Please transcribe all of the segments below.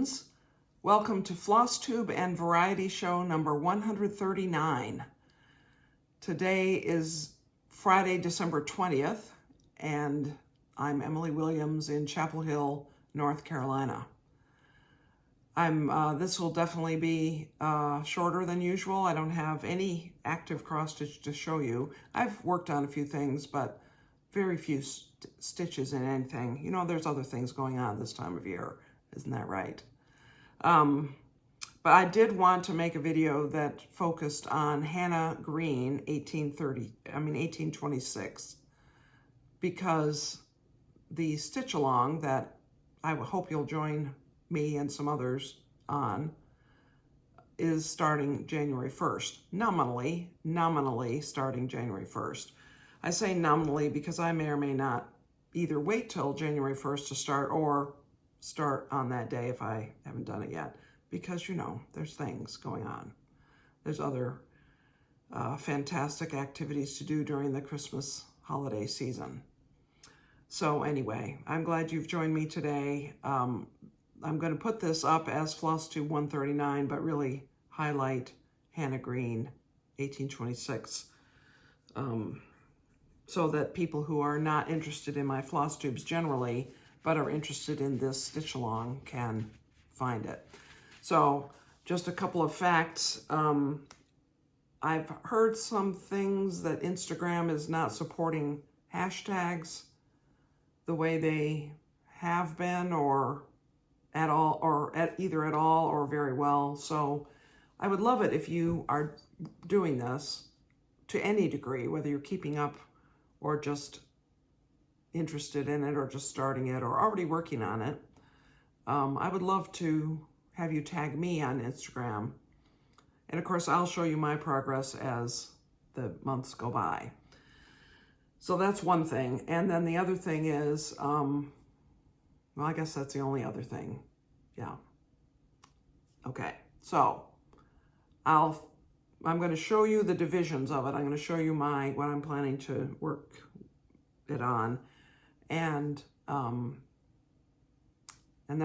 friends. Welcome to Flosstube and Variety Show number 139. Today is Friday, December 20th, and I'm Emily Williams in Chapel Hill, North Carolina. This will definitely be shorter than usual. I don't have any active cross stitch to show you. I've worked on a few things, but very few stitches in anything. You know, there's other things going on this time of year. Isn't that right? But I did want to make a video that focused on Hannah Green, 1826, because the stitch along that I hope you'll join me and some others on is starting January 1st, nominally starting January 1st. I say nominally because I may or may not either wait till January 1st to start or start on that day if I haven't done it yet, because you know, there's things going on. There's other fantastic activities to do during the Christmas holiday season. So anyway, I'm glad you've joined me today. I'm going to put this up as Flosstube 139, but really highlight Hannah Green, 1826. So that people who are not interested in my floss tubes generally, but are interested in this stitch along can find it. So just a couple of facts. I've heard some things that Instagram is not supporting hashtags the way they have been, or at all, or either at all or very well. So I would love it if you are doing this to any degree, whether you're keeping up or just interested in it or just starting it or already working on it. I would love to have you tag me on Instagram. And of course, I'll show you my progress as the months go by. So that's one thing. And then the other thing is, well, I guess that's the only other thing. Yeah. Okay, so I'm going to show you the divisions of it. I'm going to show you what I'm planning to work it on. And then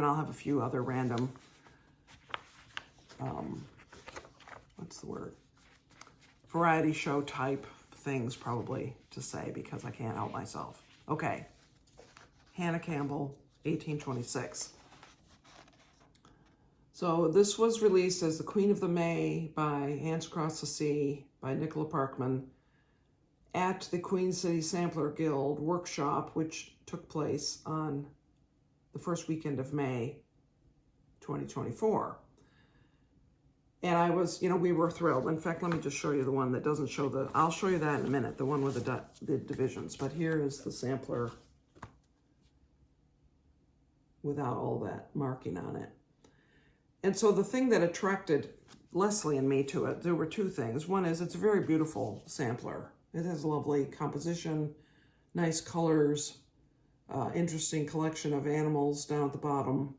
I'll have a few other random, what's the word? Variety show type things probably to say, because I can't help myself. Okay, Hannah Campbell, 1826. So this was released as The Queen of the May by Hands Across the Sea by Nicola Parkman at the Queen City Sampler Guild workshop, which took place on the first weekend of May, 2024. And I was, you know, we were thrilled. In fact, let me just show you the one that doesn't show I'll show you that in a minute, the one with the divisions. But here is the sampler without all that marking on it. And so the thing that attracted Leslie and me to it, there were two things. One is it's a very beautiful sampler. It has lovely composition, nice colors, interesting collection of animals down at the bottom.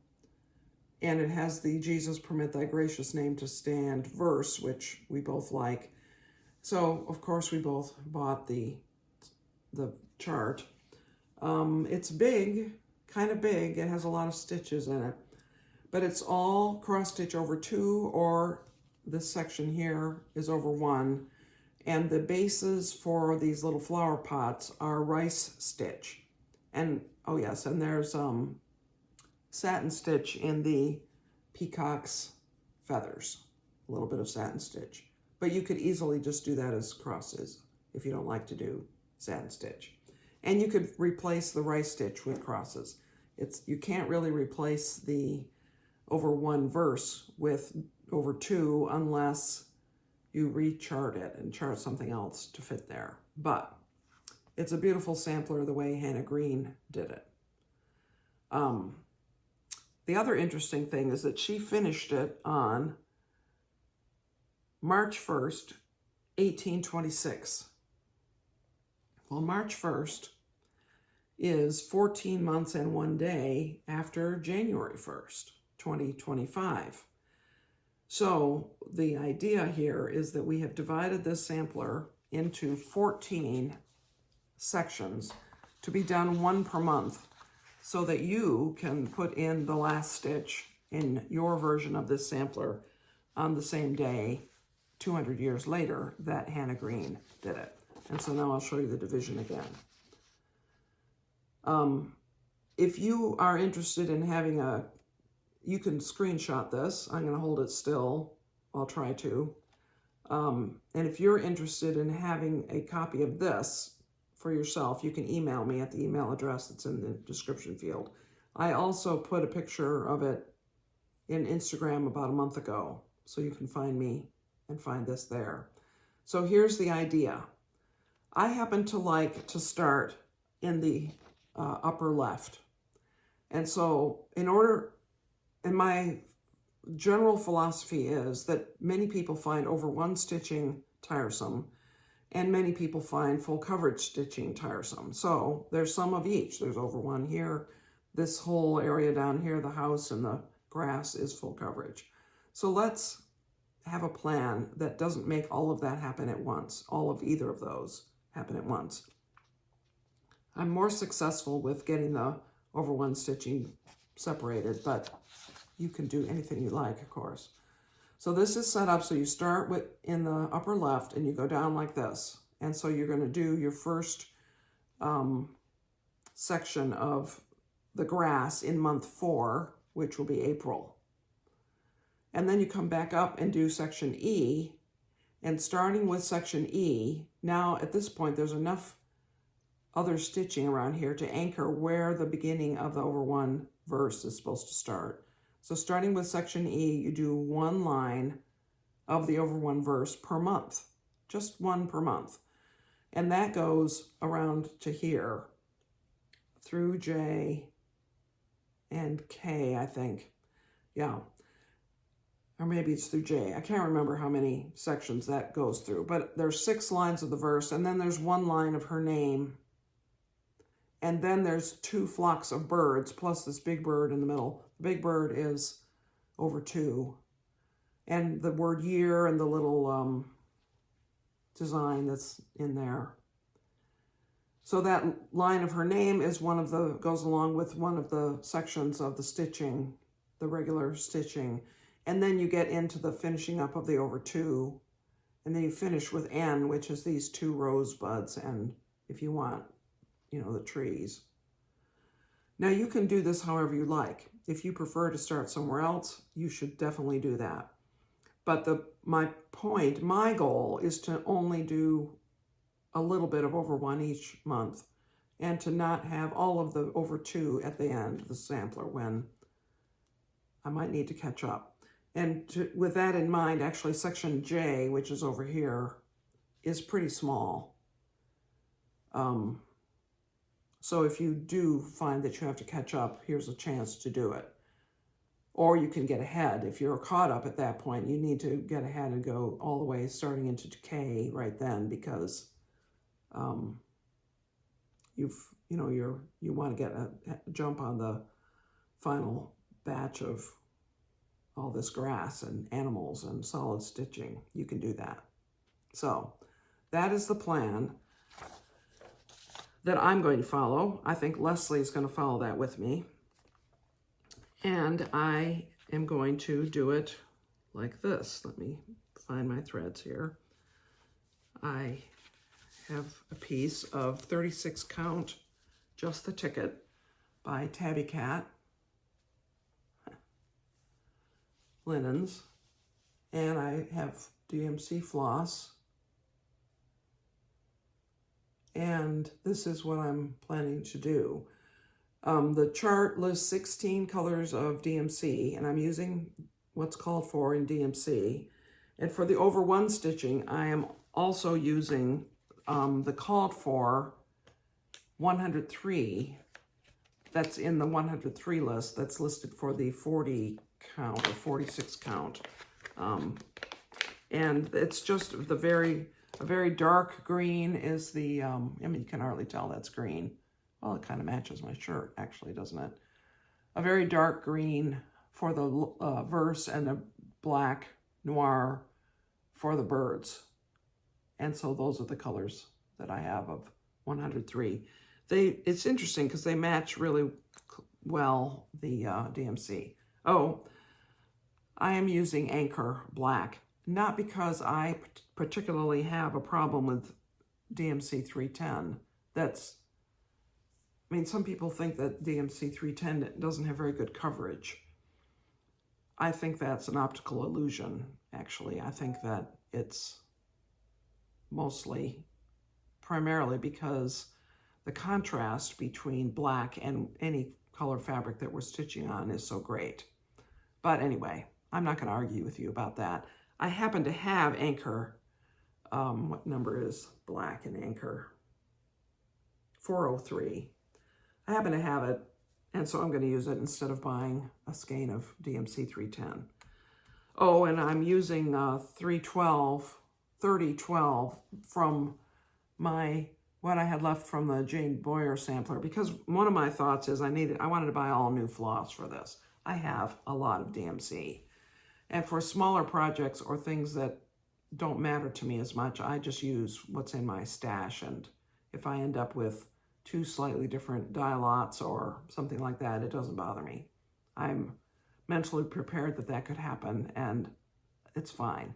And it has the Jesus Permit Thy Gracious Name to Stand verse, which we both like. So, of course, we both bought the chart. It's big, kind of big. It has a lot of stitches in it. But it's all cross stitch over 2, or this section here is over 1. And the bases for these little flower pots are rice stitch. And, oh yes, and there's satin stitch in the peacock's feathers. A little bit of satin stitch. But you could easily just do that as crosses if you don't like to do satin stitch. And you could replace the rice stitch with crosses. You can't really replace the over 1 verse with over 2 unless you rechart it and chart something else to fit there. But it's a beautiful sampler the way Hannah Green did it. The other interesting thing is that she finished it on March 1st, 1826. Well, March 1st is 14 months and 1 day after January 1st. 2025. So the idea here is that we have divided this sampler into 14 sections to be done 1 per month, so that you can put in the last stitch in your version of this sampler on the same day, 200 years later, that Hannah Green did it. And so now I'll show you the division again. If you are interested in having you can screenshot this. I'm going to hold it still. I'll try to. And if you're interested in having a copy of this for yourself, you can email me at the email address that's in the description field. I also put a picture of it in Instagram about a month ago, so you can find me and find this there. So here's the idea. I happen to like to start in the upper left. And so and my general philosophy is that many people find over one stitching tiresome, and many people find full coverage stitching tiresome. So there's some of each. There's over one here. This whole area down here, the house and the grass, is full coverage. So let's have a plan that doesn't make all of that happen at once, all of either of those happen at once. I'm more successful with getting the over one stitching separated, but you can do anything you like, of course. So this is set up so you start in the upper left and you go down like this. And so you're going to do your first section of the grass in month 4, which will be April. And then you come back up and do section E. And starting with section E, now at this point there's enough other stitching around here to anchor where the beginning of the over one verse is supposed to start. So starting with section E, you do one line of the over one verse per month, just one per month. And that goes around to here through J and K, I think. Yeah. Or maybe it's through J. I can't remember how many sections that goes through, but there's 6 lines of the verse, and then there's 1 line of her name. And then there's 2 flocks of birds, plus this big bird in the middle. The big bird is over 2. And the word year and the little design that's in there. So that line of her name is goes along with one of the sections of the stitching, the regular stitching. And then you get into the finishing up of the over 2. And then you finish with N, which is these 2 rosebuds. And if you want, the trees. Now you can do this however you like. If you prefer to start somewhere else, you should definitely do that. But my goal is to only do a little bit of over 1 each month and to not have all of the over 2 at the end of the sampler when I might need to catch up. And with that in mind, actually section J, which is over here, is pretty small. So if you do find that you have to catch up, here's a chance to do it. Or you can get ahead. If you're caught up at that point, you need to get ahead and go all the way starting into K right then, because you want to get a jump on the final batch of all this grass and animals and solid stitching. You can do that. So that is the plan that I'm going to follow. I think Leslie is going to follow that with me. And I am going to do it like this. Let me find my threads here. I have a piece of 36 count, Just the Ticket by Tabby Cat linens. And I have DMC floss. And this is what I'm planning to do. The chart lists 16 colors of DMC, and I'm using what's called for in DMC. And for the over 1 stitching, I am also using the called for 103. That's in the 103 list that's listed for the 40 count or 46 count. And it's just a very dark green is the, you can hardly tell that's green. Well, it kind of matches my shirt, actually, doesn't it? A very dark green for the verse and a black noir for the birds. And so those are the colors that I have of 103. It's interesting because they match really well the DMC. Oh, I am using Anchor Black, not because I particularly have a problem with DMC 310. I mean, some people think that DMC 310 doesn't have very good coverage. I think that's an optical illusion, actually. I think that it's primarily because the contrast between black and any color fabric that we're stitching on is so great. But anyway, I'm not going to argue with you about that. I happen to have Anchor, what number is black in Anchor? 403. I happen to have it, and so I'm going to use it instead of buying a skein of DMC 310. Oh, and I'm using 3012 from what I had left from the Jane Boyer sampler, because one of my thoughts is I wanted to buy all new floss for this. I have a lot of DMC. And for smaller projects or things that don't matter to me as much, I just use what's in my stash. And if I end up with 2 slightly different dye lots or something like that, it doesn't bother me. I'm mentally prepared that could happen, and it's fine.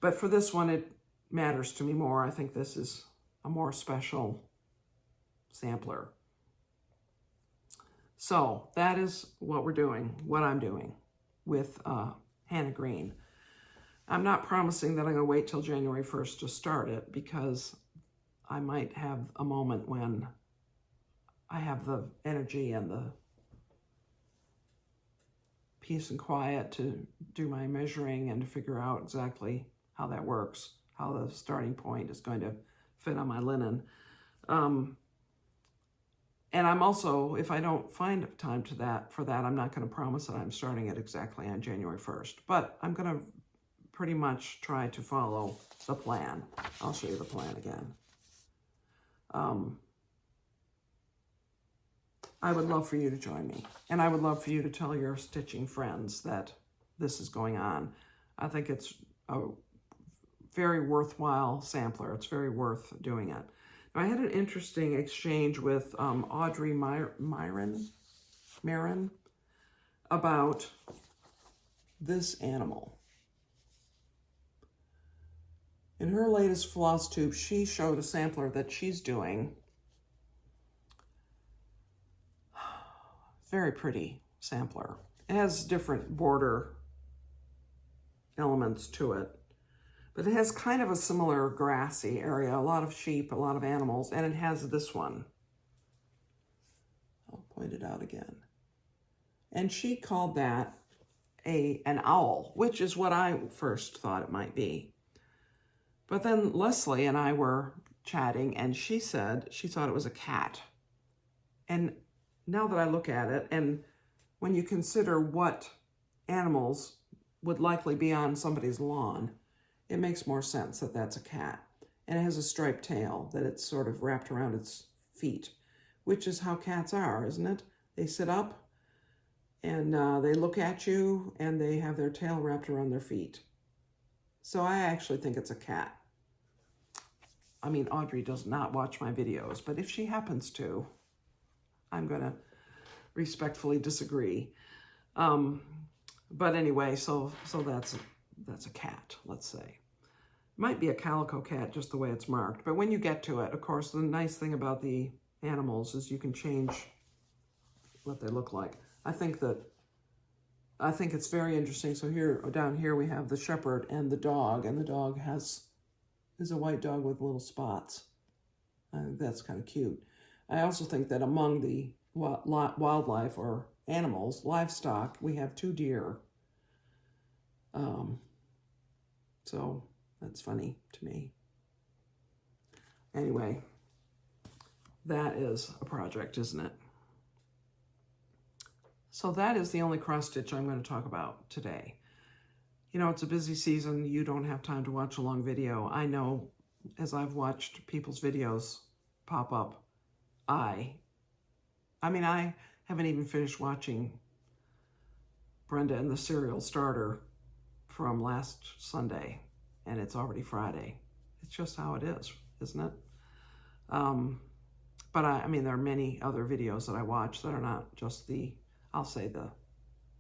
But for this one, it matters to me more. I think this is a more special sampler. So that is what I'm doing with Hannah Green. I'm not promising that I'm going to wait till January 1st to start it, because I might have a moment when I have the energy and the peace and quiet to do my measuring and to figure out exactly how that works, how the starting point is going to fit on my linen. And I'm also, if I don't find time for that, I'm not going to promise that I'm starting it exactly on January 1st. But I'm going to pretty much try to follow the plan. I'll show you the plan again. I would love for you to join me. And I would love for you to tell your stitching friends that this is going on. I think it's a very worthwhile sampler. It's very worth doing it. Now, I had an interesting exchange with Audrey Myron about this animal. In her latest Flosstube, she showed a sampler that she's doing. Very pretty sampler. It has different border elements to it, but it has kind of a similar grassy area, a lot of sheep, a lot of animals, and it has this one. I'll point it out again. And she called that an owl, which is what I first thought it might be. But then Leslie and I were chatting, and she said she thought it was a cat. And now that I look at it, and when you consider what animals would likely be on somebody's lawn, it makes more sense that that's a cat. And it has a striped tail that it's sort of wrapped around its feet, which is how cats are, isn't it? They sit up and they look at you and they have their tail wrapped around their feet. So I actually think it's a cat. I mean, Audrey does not watch my videos, but if she happens to, I'm going to respectfully disagree. But anyway, so that's a cat, let's say. Might be a calico cat, just the way it's marked. But when you get to it, of course, the nice thing about the animals is you can change what they look like. I think it's very interesting. So down here we have the shepherd and the dog is a white dog with little spots. I think that's kind of cute. I also think that among the wildlife or animals, livestock, we have 2 deer. So that's funny to me. Anyway, that is a project, isn't it? So that is the only cross stitch I'm going to talk about today. You know, it's a busy season. You don't have time to watch a long video. I know, as I've watched people's videos pop up, I haven't even finished watching Brenda and the Serial Starter from last Sunday, and it's already Friday. It's just how it is, isn't it? But I mean, there are many other videos that I watch that are not just the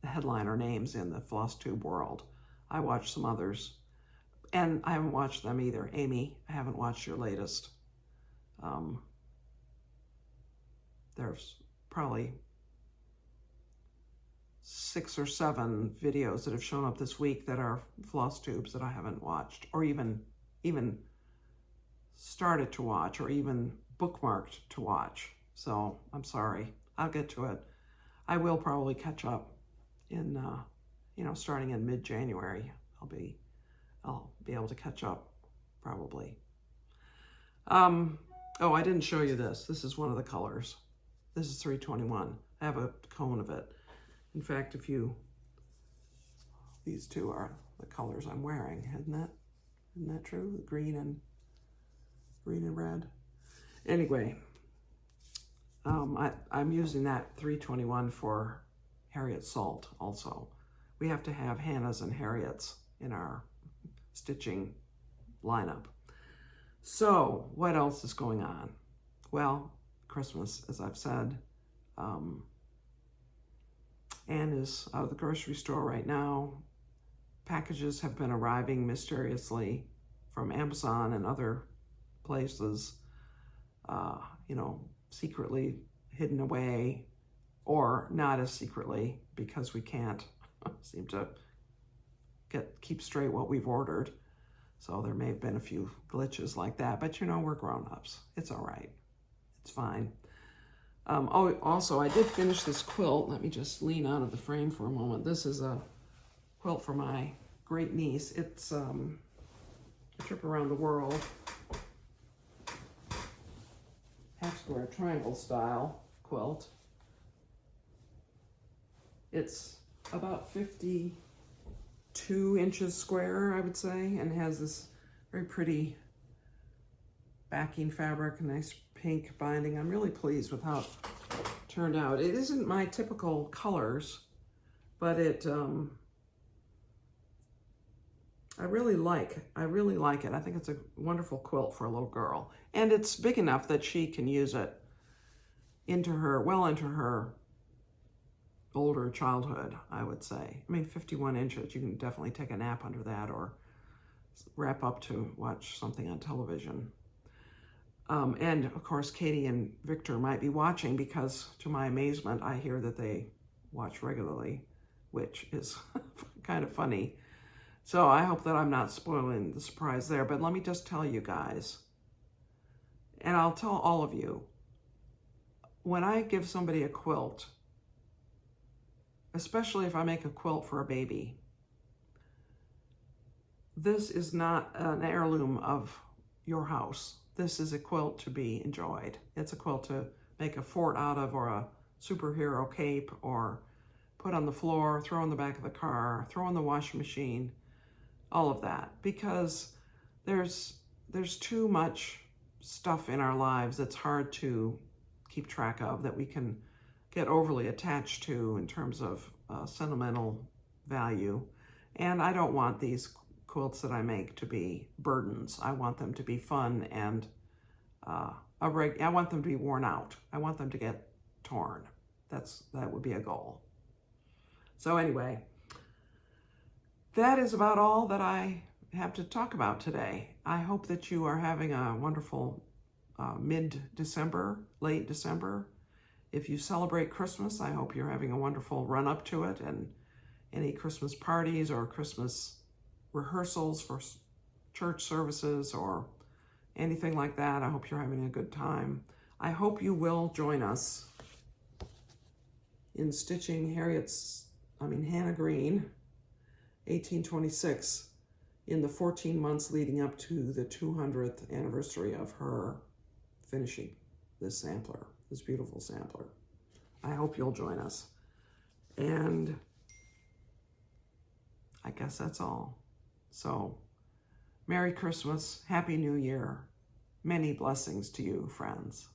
headliner names in the Flosstube world. I watch some others, and I haven't watched them either. Amy, I haven't watched your latest. There's probably 6 or 7 videos that have shown up this week that are Flosstubes that I haven't watched, or even started to watch, or even bookmarked to watch. So I'm sorry. I'll get to it. I will probably catch up in, starting in mid-January. I'll be able to catch up probably. Oh, I didn't show you this. This is one of the colors. This is 321. I have a cone of it. In fact, these two are the colors I'm wearing, isn't that true? Green and red. Anyway, I'm using that 321 for Harriet Salt also. We have to have Hannah's and Harriet's in our stitching lineup. So what else is going on? Well, Christmas, as I've said. Anne is out of the grocery store right now. Packages have been arriving mysteriously from Amazon and other places, secretly hidden away, or not as secretly, because we can't seem to keep straight what we've ordered. So there may have been a few glitches like that, but we're grown-ups. It's all right. It's fine. Also, I did finish this quilt. Let me just lean out of the frame for a moment. This is a quilt for my great niece. It's a trip around the world, half square triangle style quilt. It's about 52 inches square, I would say, and has this very pretty backing fabric, nice pink binding. I'm really pleased with how it turned out. It isn't my typical colors, but I really like it. I think it's a wonderful quilt for a little girl, and it's big enough that she can use it well into her older childhood, I would say. 51 inches, you can definitely take a nap under that or wrap up to watch something on television. And of course, Katie and Victor might be watching because, to my amazement, I hear that they watch regularly, which is kind of funny. So I hope that I'm not spoiling the surprise there, but let me just tell you guys, and I'll tell all of you, when I give somebody a quilt, especially if I make a quilt for a baby, this is not an heirloom of your house. This is a quilt to be enjoyed. It's a quilt to make a fort out of, or a superhero cape, or put on the floor, throw in the back of the car, throw in the washing machine, all of that. Because there's too much stuff in our lives that's hard to keep track of, that we can get overly attached to in terms of sentimental value. And I don't want these quilts that I make to be burdens. I want them to be fun and I want them to be worn out. I want them to get torn. That would be a goal. So anyway, that is about all that I have to talk about today. I hope that you are having a wonderful mid-December, late December. If you celebrate Christmas, I hope you're having a wonderful run up to it, and any Christmas parties or Christmas rehearsals for church services or anything like that. I hope you're having a good time. I hope you will join us in stitching Hannah Green, 1826, in the 14 months leading up to the 200th anniversary of her finishing this sampler, this beautiful sampler. I hope you'll join us. And I guess that's all. So, Merry Christmas, Happy New Year, many blessings to you, friends.